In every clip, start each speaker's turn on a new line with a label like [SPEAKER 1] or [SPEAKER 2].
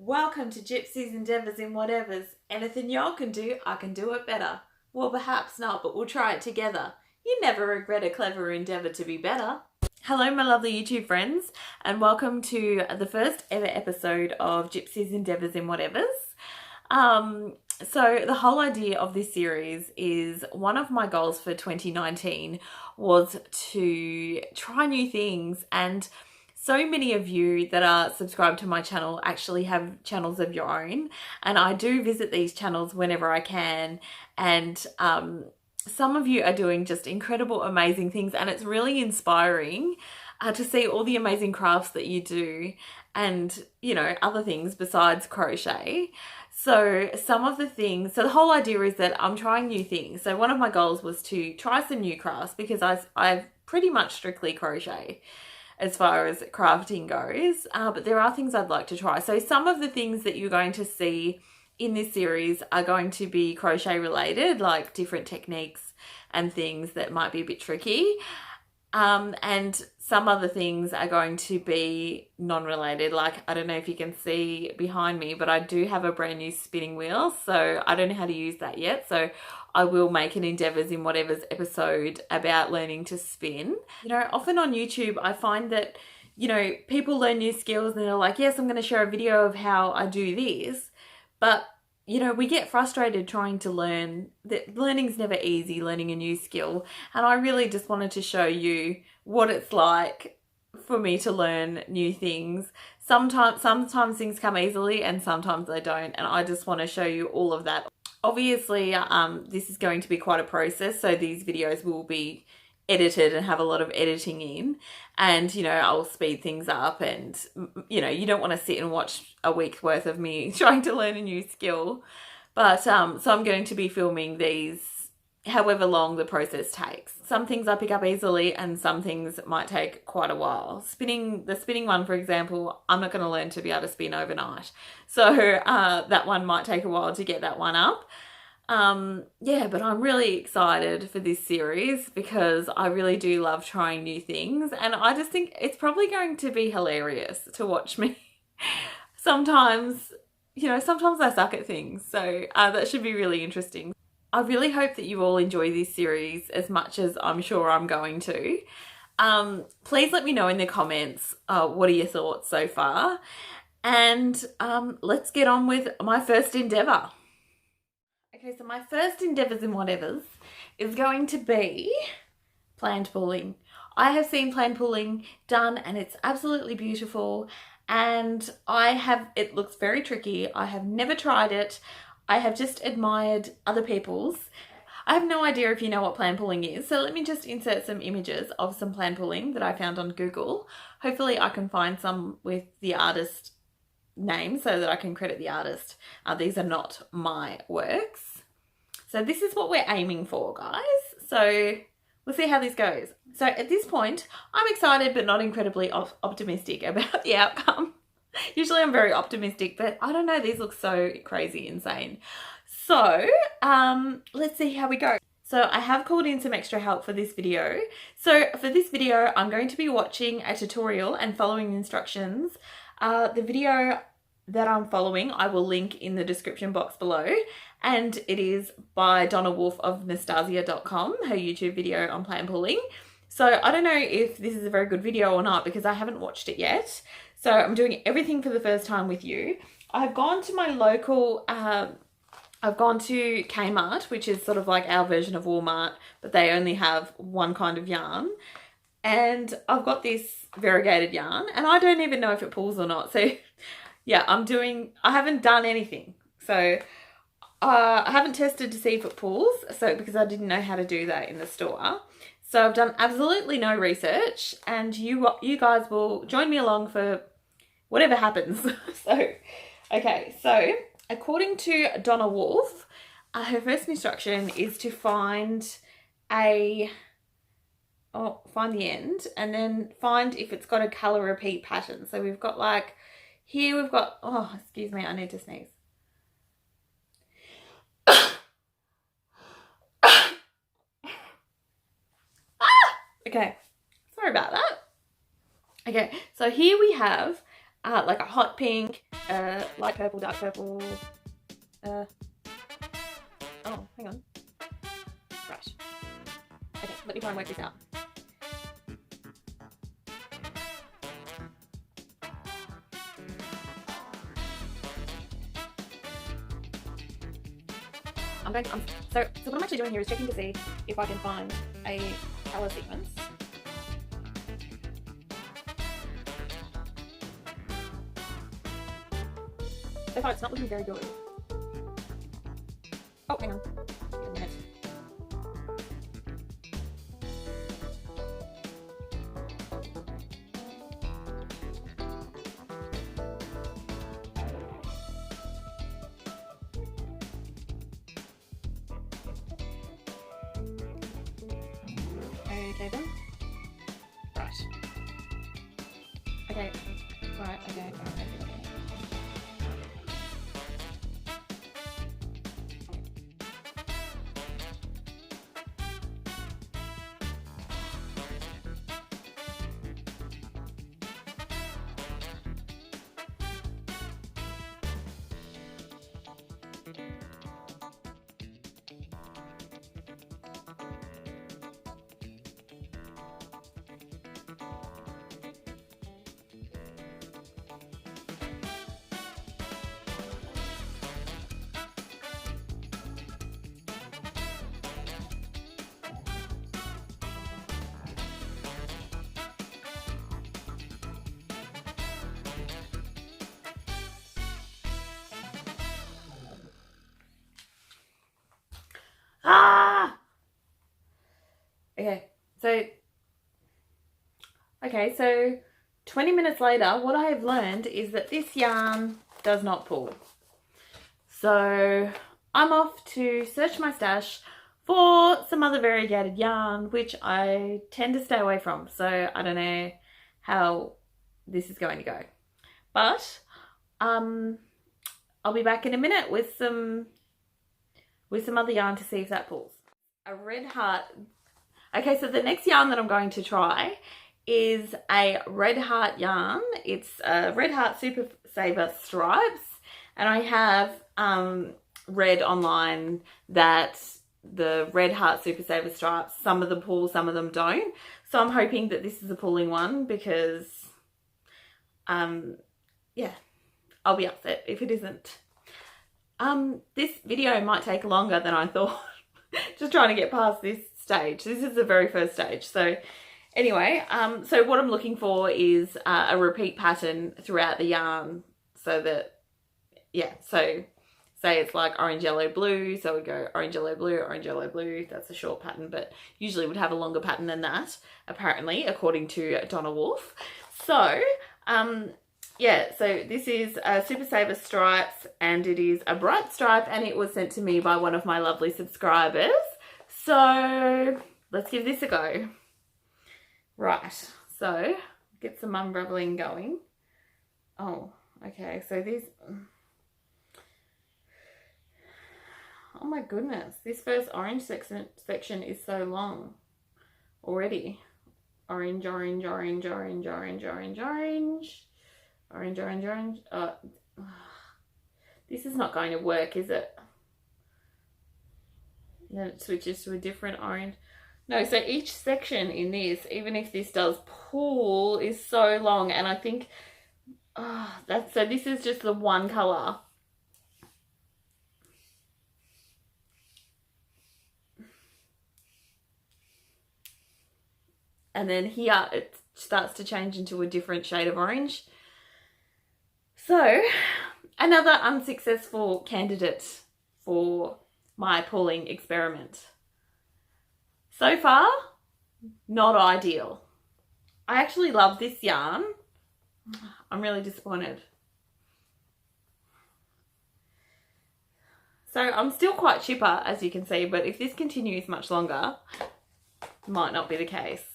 [SPEAKER 1] Welcome to Gypsy's Endeavours in Whatever's. Anything y'all can do, I can do it better. Well, perhaps not, but we'll try it together. You never regret a clever endeavour to be better. Hello, my lovely YouTube friends, and welcome to the first ever episode of Gypsy's Endeavours in Whatever's. So the whole idea of this series is one of my goals for 2019 was to try new things, and so many of you that are subscribed to my channel actually have channels of your own, and I do visit these channels whenever I can, and some of you are doing just incredible, amazing things, and it's really inspiring to see all the amazing crafts that you do and, you know, other things besides crochet. So some of the things, so the whole idea is that I'm trying new things. So one of my goals was to try some new crafts because I pretty much strictly crochet as far as crafting goes, but there are things I'd like to try. So some of the things that you're going to see in this series are going to be crochet related, like different techniques and things that might be a bit tricky. And some other things are going to be non-related. Like, I don't know if you can see behind me, but I do have a brand new spinning wheel. So I don't know how to use that yet. So I will make an Endeavours in Whatever's episode about learning to spin. You know, often on YouTube, I find that, you know, people learn new skills and they're like, yes, I'm going to share a video of how I do this. But, you know, we get frustrated trying to learn. That learning's never easy, learning a new skill. And I really just wanted to show you what it's like for me to learn new things. Sometimes things come easily and sometimes they don't. And I just want to show you all of that. Obviously, this is going to be quite a process. So these videos will be edited and have a lot of editing in, and you know, I'll speed things up, and you know, you don't want to sit and watch a week's worth of me trying to learn a new skill. But so I'm going to be filming these however long the process takes. Some things I pick up easily and some things might take quite a while. The spinning one, for example, I'm not going to learn to be able to spin overnight. So that one might take a while to get that one up. Yeah, but I'm really excited for this series because I really do love trying new things, and I just think it's probably going to be hilarious to watch me. Sometimes, you know, sometimes I suck at things, so that should be really interesting. I really hope that you all enjoy this series as much as I'm sure I'm going to. Please let me know in the comments what are your thoughts so far, and let's get on with my first endeavour. Okay, so my first Endeavours in Whatever's is going to be planned pulling. I have seen planned pulling done and it's absolutely beautiful, and it looks very tricky. I have never tried it. I have just admired other people's. I have no idea if you know what planned pulling is, so let me just insert some images of some planned pulling that I found on Google. Hopefully I can find some with the artist name so that I can credit the artist. These are not my works. So this is what we're aiming for, guys. So we'll see how this goes. So at this point, I'm excited but not incredibly optimistic about the outcome. Usually I'm very optimistic, but I don't know, these look so crazy insane. So let's see how we go. So I have called in some extra help for this video. So for this video, I'm going to be watching a tutorial and following instructions. The video that I'm following, I will link in the description box below, and it is by Donna Wolf of Nastasia.com, her YouTube video on planned pulling. So I don't know if this is a very good video or not because I haven't watched it yet. So I'm doing everything for the first time with you. I've gone to my local, I've gone to Kmart, which is sort of like our version of Walmart, but they only have one kind of yarn. And I've got this variegated yarn, and I don't even know if it pulls or not. So yeah, I haven't done anything. So I haven't tested to see if it pulls, so because I didn't know how to do that in the store. So I've done absolutely no research, and you guys will join me along for whatever happens. So, okay, so according to Donna Wolf, her first instruction is to find the end, and then find if it's got a colour repeat pattern. So we've got like, here we've got, oh, excuse me, I need to sneeze. Okay, sorry about that. Okay, so here we have like a hot pink, light purple, dark purple. Oh, hang on. Right. Okay, let me try and work this out. So what I'm actually doing here is checking to see if I can find a colour sequence. So far it's not looking very good. Oh, hang on. A minute. Okay then. Right. Okay. Right, okay. Ah! Okay, so 20 minutes later, what I have learned is that this yarn does not pull. So I'm off to search my stash for some other variegated yarn, which I tend to stay away from. So I don't know how this is going to go. But I'll be back in a minute with some other yarn to see if that pulls. A red heart. Okay, so the next yarn that I'm going to try is a red heart yarn. It's a red heart Super Saver stripes, and I have read online that the red heart Super Saver stripes, some of them pull, some of them don't. So I'm hoping that this is a pulling one because yeah, I'll be upset if it isn't. This video might take longer than I thought. Just trying to get past this stage. This is the very first stage. So anyway, so what I'm looking for is a repeat pattern throughout the yarn, so that, yeah, so say it's like orange, yellow, blue, so we go orange, yellow, blue. That's a short pattern, but usually would have a longer pattern than that, apparently, according to Donna Wolf. So yeah, so this is a Super Saver stripes, and it is a bright stripe, and it was sent to me by one of my lovely subscribers. So let's give this a go. Right, so get some unraveling going. Oh, okay, so this, oh my goodness, this first orange section is so long already. Orange, orange, orange, orange, orange, orange, orange. Orange, orange, orange. This is not going to work, is it? Then it switches to a different orange. No, so each section in this, even if this does pull, is so long. And I think, so this is just the one colour. And then here it starts to change into a different shade of orange. So, another unsuccessful candidate for my pulling experiment. So far, not ideal. I actually love this yarn. I'm really disappointed. So I'm still quite chipper, as you can see, but if this continues much longer, might not be the case.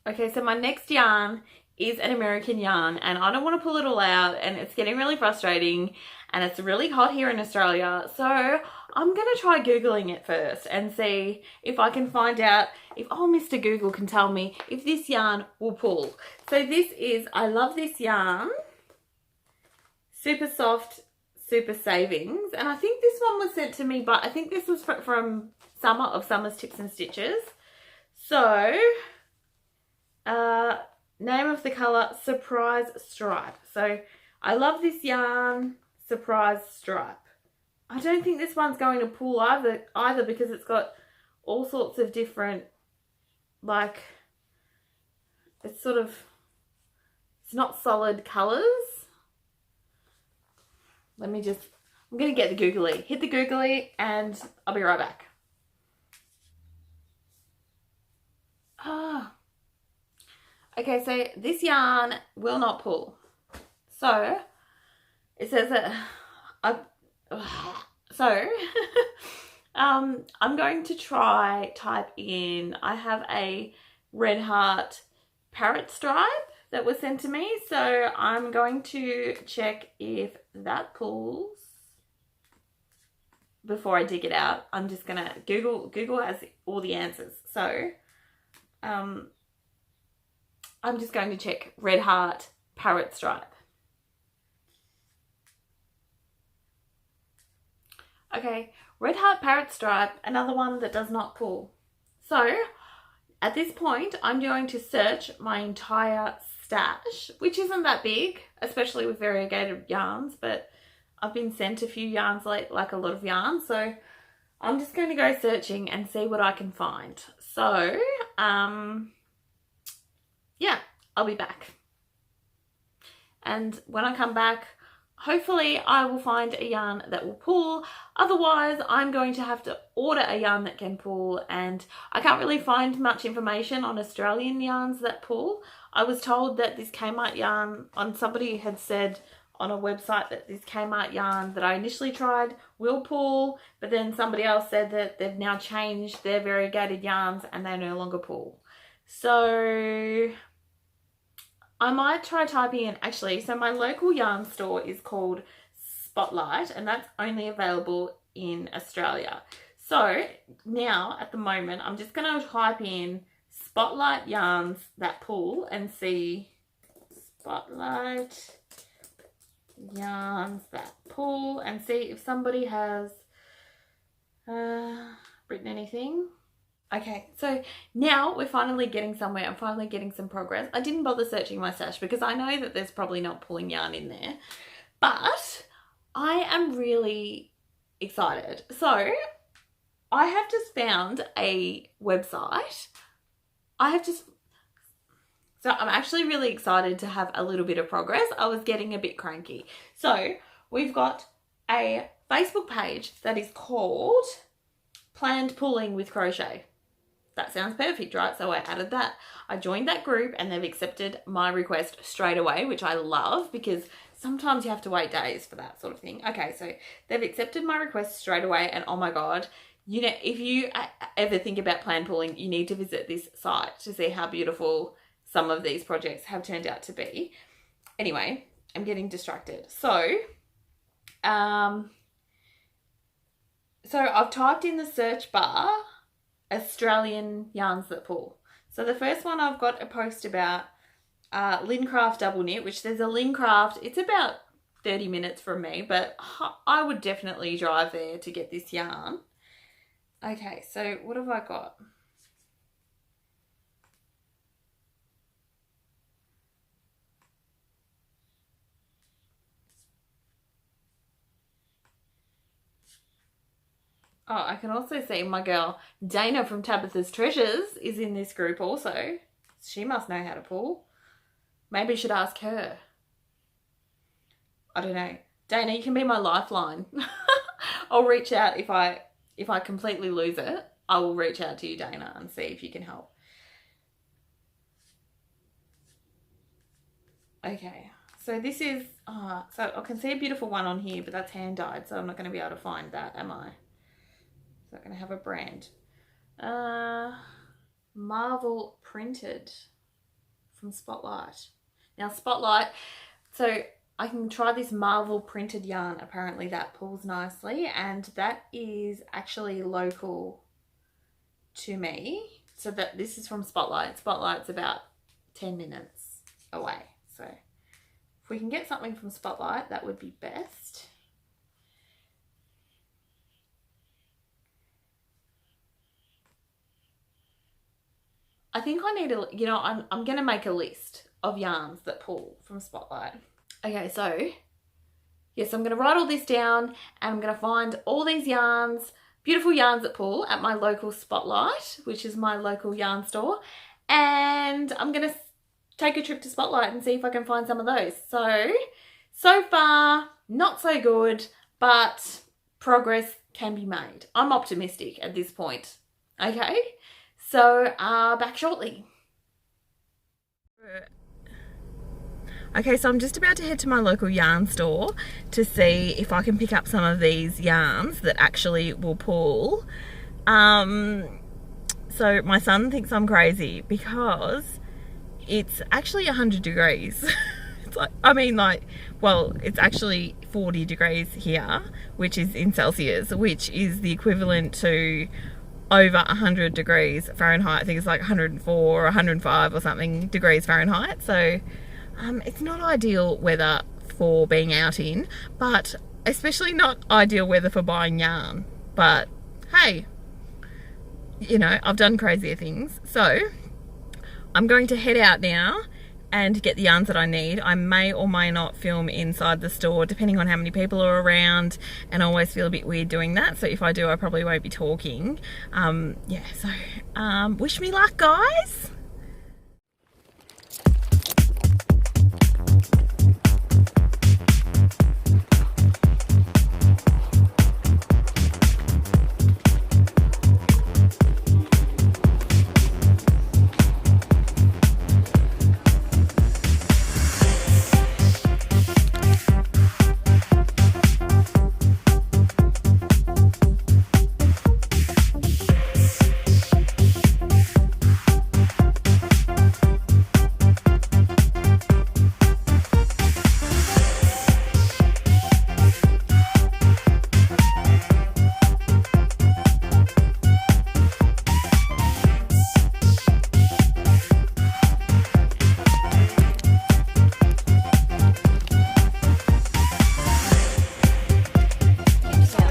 [SPEAKER 1] Okay, so my next yarn is an American yarn, and I don't want to pull it all out, and it's getting really frustrating, and it's really hot here in Australia. So I'm going to try Googling it first and see if I can find out if, oh, Mr. Google can tell me if this yarn will pull. So this is, I love this yarn. super soft, super savings. And I think this one was sent to me, but I think this was from Summer of Summer's Tips and Stitches. So, name of the colour, Surprise Stripe. So, I love this yarn, Surprise Stripe. I don't think this one's going to pull either because it's got all sorts of different, like, it's not solid colours. I'm going to get the googly. Hit the googly and I'll be right back. Okay, so this yarn will not pull. So, it says that I'm going to type in, I have a Red Heart parrot stripe that was sent to me. So I'm going to check if that pulls before I dig it out. I'm just going to Google has all the answers. So I'm just going to check Red Heart parrot stripe. Okay, Red Heart parrot stripe, another one that does not pull. So at this point, I'm going to search my entire stash, which isn't that big, especially with variegated yarns, but I've been sent a few yarns, like a lot of yarns, so I'm just going to go searching and see what I can find. So, yeah, I'll be back. And when I come back, hopefully I will find a yarn that will pull. Otherwise, I'm going to have to order a yarn that can pull, and I can't really find much information on Australian yarns that pull. I was told that this Kmart yarn, somebody had said on a website that this Kmart yarn that I initially tried will pull, but then somebody else said that they've now changed their variegated yarns and they no longer pull. So I might try typing in, actually, so my local yarn store is called Spotlight, and that's only available in Australia. So now, at the moment, I'm just going to type in Spotlight yarns that pull and see Spotlight yarns that pull and see if somebody has written anything. Okay, so now we're finally getting somewhere. I'm finally getting some progress. I didn't bother searching my stash because I know that there's probably not pulling yarn in there, but I am really excited. So I have just found a website. So I'm actually really excited to have a little bit of progress. I was getting a bit cranky. So we've got a Facebook page that is called Planned Pulling with Crochet. That sounds perfect, right? So I added that. I joined that group and they've accepted my request straight away, which I love because sometimes you have to wait days for that sort of thing. Okay, so they've accepted my request straight away, and oh my God, you know, if you ever think about planned pulling, you need to visit this site to see how beautiful some of these projects have turned out to be. Anyway, I'm getting distracted. So I've typed in the search bar Australian yarns that pull. So the first one, I've got a post about Lincraft double knit, which there's a Lincraft. It's about 30 minutes from me, but I would definitely drive there to get this yarn. Okay, so what have I got? Oh, I can also see my girl Dana from Tabitha's Treasures is in this group also. She must know how to pull. Maybe I should ask her. I don't know. Dana, you can be my lifeline. I'll reach out if I completely lose it. I will reach out to you, Dana, and see if you can help. Okay, so this is, so I can see a beautiful one on here, but that's hand dyed, so I'm not going to be able to find that, am I? It's not going to have a brand. Marvel Printed from Spotlight. Now Spotlight, so I can try this Marvel Printed yarn. Apparently that pulls nicely, and that is actually local to me. So that this is from Spotlight. Spotlight's about 10 minutes away. So if we can get something from Spotlight, that would be best. I think I need you know, I'm going to make a list of yarns that pull from Spotlight. Okay, so yes, I'm going to write all this down and I'm going to find all these yarns, beautiful yarns that pull at my local Spotlight, which is my local yarn store. And I'm going to take a trip to Spotlight and see if I can find some of those. So far, not so good, but progress can be made. I'm optimistic at this point. Okay, so back shortly. Okay, so I'm just about to head to my local yarn store to see if I can pick up some of these yarns that actually will pull. So my son thinks I'm crazy because it's actually 100 degrees. It's like, I mean, like, well, it's actually 40 degrees here, which is in Celsius, which is the equivalent to over 100 degrees Fahrenheit. I think it's like 104 or 105 or something degrees Fahrenheit. So it's not ideal weather for being out in, but especially not ideal weather for buying yarn. But hey, you know, I've done crazier things. So I'm going to head out now and get the yarns that I need. I may or may not film inside the store depending on how many people are around, and I always feel a bit weird doing that. So if I do, I probably won't be talking. Yeah, so wish me luck, guys.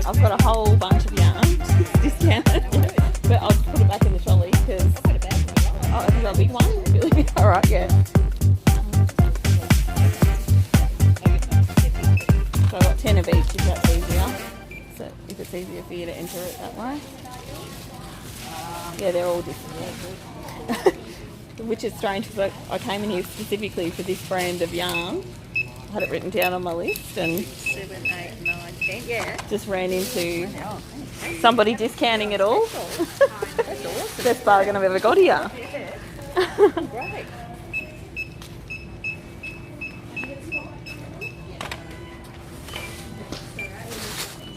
[SPEAKER 1] I've got a whole bunch of yarn discounted, but I'll just put it back in the trolley because oh, have you got a big one? Really? All right, yeah. So I've got 10 of each if that's easier. So if it's easier for you to enter it that way. Yeah, they're all different. Which is strange because I came in here specifically for this brand of yarn. I had it written down on my list and
[SPEAKER 2] 7, 8, 9, 10. Yeah.
[SPEAKER 1] just ran into somebody discounting it all.
[SPEAKER 2] That's awesome.
[SPEAKER 1] Best bargain I've ever got here.
[SPEAKER 2] Yeah. Great.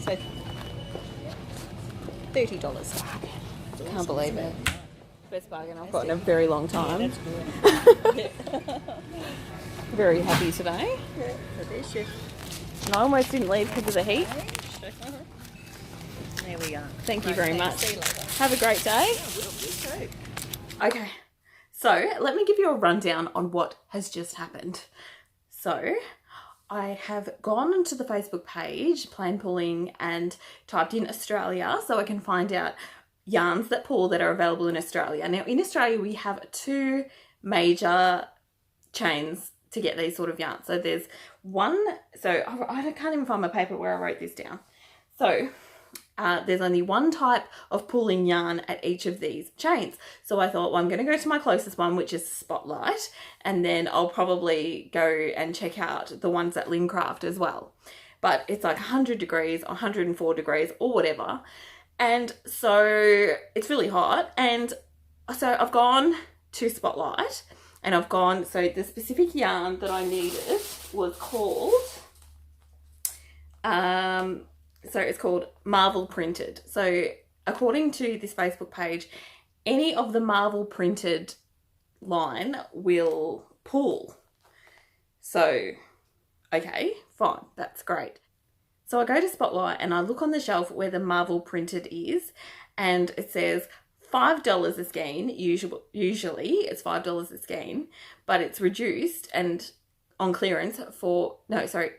[SPEAKER 2] So $30.
[SPEAKER 1] Can't believe it. Best bargain I've got in a very long time.
[SPEAKER 2] That's good.
[SPEAKER 1] Very happy today.
[SPEAKER 2] Yeah. So there's your
[SPEAKER 1] And I almost didn't leave because of the heat.
[SPEAKER 2] There we are.
[SPEAKER 1] Thank you very much.
[SPEAKER 2] See you later.
[SPEAKER 1] Have a great day.
[SPEAKER 2] You too.
[SPEAKER 1] Okay, so let me give you a rundown on what has just happened. So I have gone onto the Facebook page, Plan Pulling, and typed in Australia so I can find out yarns that pull that are available in Australia. Now in Australia we have 2 major chains to get these sort of yarns. So there's one, so I can't even find my paper where I wrote this down. So there's only one type of pulling yarn at each of these chains. So I thought, well, I'm going to go to my closest one, which is Spotlight, and then I'll probably go and check out the ones at Lincraft as well. But it's like 100 degrees or 104 degrees or whatever. And so it's really hot. And so I've gone to Spotlight and I've gone, so the specific yarn that I needed was called, so it's called Marvel Printed. So according to this Facebook page, any of the Marvel Printed line will pull. So, okay, fine, that's great. So I go to Spotlight and I look on the shelf where the Marvel Printed is, and it says $5 a skein. Usually it's $5 a skein, but it's reduced, and on clearance for, no, sorry.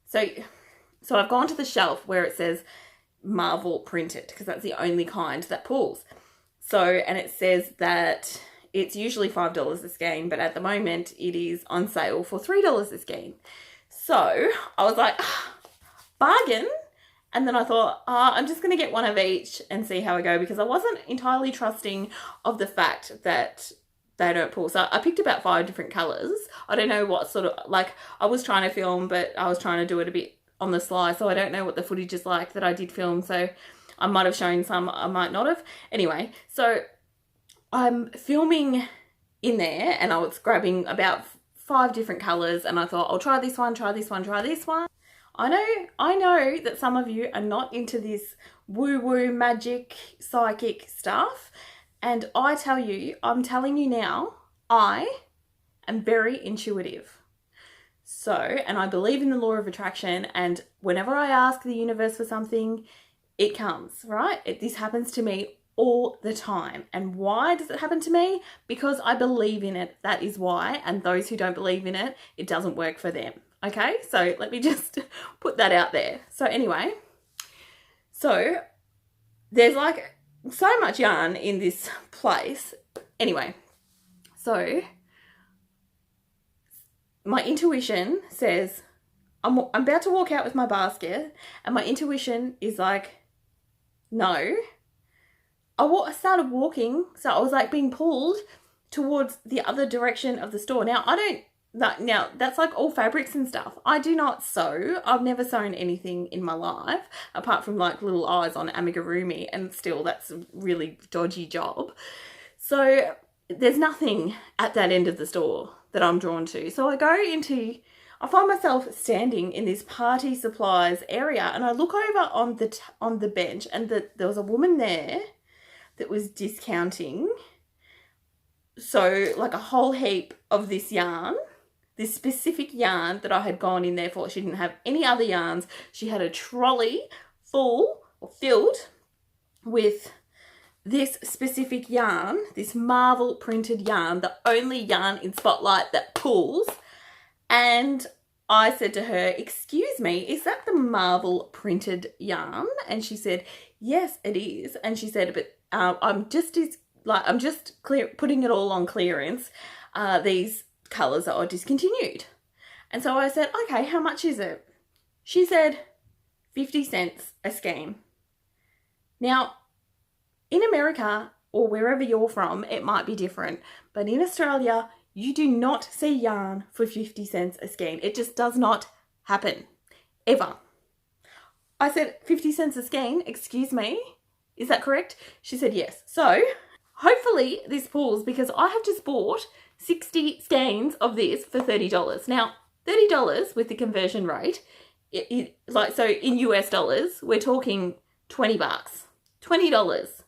[SPEAKER 1] So I've gone to the shelf where it says Marvel printed, because that's the only kind that pulls. So, and it says that it's usually $5 a skein, but at the moment it is on sale for $3 a skein. So I was like, bargain. And then I thought, I'm just going to get one of each and see how I go, because I wasn't entirely trusting of the fact that they don't pull. So I picked about 5 different colours. I don't know what sort of, like, I was trying to film, but I was trying to do it a bit on the sly, so I don't know what the footage is like that I did film, so I might have shown some, I might not have. Anyway, so I'm filming in there and I was grabbing about 5 different colours, and I thought, I'll try this one, try this one, try this one. I know that some of you are not into this woo-woo magic psychic stuff, and I'm telling you now, I am very intuitive. So, and I believe in the law of attraction, and whenever I ask the universe for something, it comes, right? This happens to me all the time. And why does it happen to me? Because I believe in it. That is why. And those who don't believe in it, it doesn't work for them. Okay? So let me just put that out there. So anyway, so there's like so much yarn in this place. Anyway, so my intuition says, I'm about to walk out with my basket, and my intuition is like, no. I started walking, so I was like being pulled towards the other direction of the store. Now, now that's like all fabrics and stuff. I do not sew. I've never sewn anything in my life, apart from like little eyes on amigurumi, and still that's a really dodgy job. So there's nothing at that end of the store that I'm drawn to. So I find myself standing in this party supplies area, and I look over on the bench, and there was a woman there that was discounting. So like a whole heap of this yarn, this specific yarn that I had gone in there for. She didn't have any other yarns. She had a trolley full or filled with this specific yarn, this Marvel printed yarn, the only yarn in Spotlight that pulls. And I said to her, excuse me, is that the Marvel printed yarn? And she said, yes, it is. And she said, but I'm just putting it all on clearance. These colours are discontinued. And so I said, okay, how much is it? She said 50 cents a skein. Now, in America or wherever you're from, it might be different. But in Australia, you do not see yarn for 50 cents a skein. It just does not happen, ever. I said, 50 cents a skein, excuse me, is that correct? She said yes. So hopefully this pulls, because I have just bought 60 skeins of this for $30. Now, $30 with the conversion rate, so in US dollars, we're talking 20 bucks. $20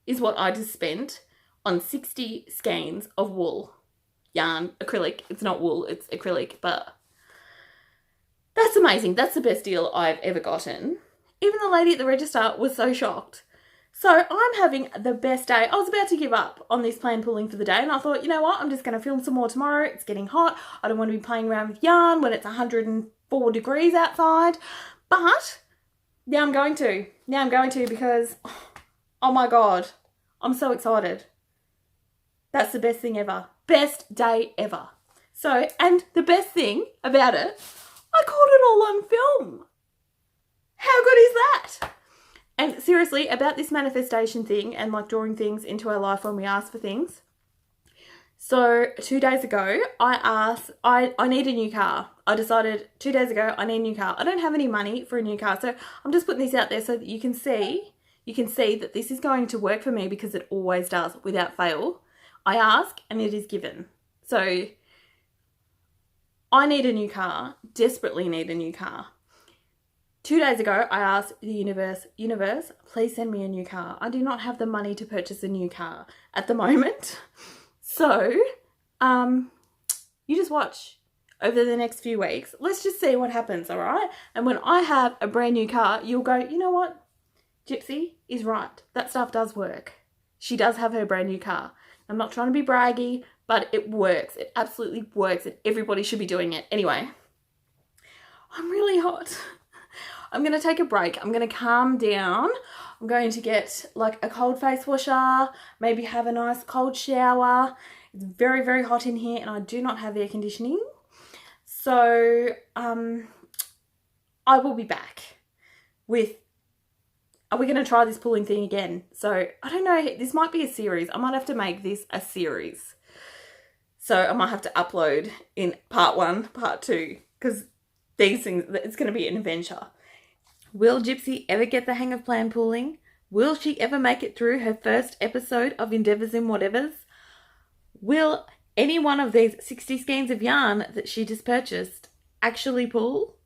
[SPEAKER 1] is what I just spent on 60 skeins of wool. Yarn, acrylic. It's not wool, it's acrylic, but that's amazing. That's the best deal I've ever gotten. Even the lady at the register was so shocked. So I'm having the best day. I was about to give up on this plan pulling for the day, and I thought, you know what, I'm just going to film some more tomorrow. It's getting hot. I don't want to be playing around with yarn when it's 104 degrees outside. But now I'm going to. Now I'm going to, because, oh my God, I'm so excited. That's the best thing ever. Best day ever. So, and the best thing about it, I caught it all on film. How good is that? And seriously, about this manifestation thing and like drawing things into our life when we ask for things. So 2 days ago, I need a new car. I decided 2 days ago, I need a new car. I don't have any money for a new car. So I'm just putting this out there so that you can see that this is going to work for me, because it always does without fail. I ask and it is given. So I need a new car, desperately need a new car. 2 days ago, I asked the universe, please send me a new car. I do not have the money to purchase a new car at the moment. So, you just watch over the next few weeks. Let's just see what happens, all right? And when I have a brand new car, you'll go, you know what? Gypsy is right. That stuff does work. She does have her brand new car. I'm not trying to be braggy, but it works. It absolutely works, and everybody should be doing it. Anyway, I'm really hot. I'm going to take a break. I'm going to calm down. I'm going to get like a cold face washer, maybe have a nice cold shower. It's very, very hot in here and I do not have air conditioning. So I will be back with, are we going to try this pulling thing again? So I don't know, this might be a series. I might have to make this a series. So I might have to upload in part 1, part 2, because these things, it's going to be an adventure. Will Gypsy ever get the hang of plan pulling? Will she ever make it through her first episode of Endeavours and Whatever's? Will any one of these 60 skeins of yarn that she just purchased actually pull?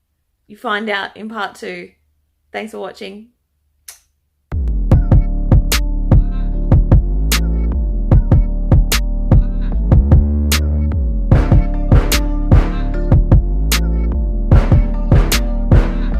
[SPEAKER 1] You find out in part 2. Thanks for watching.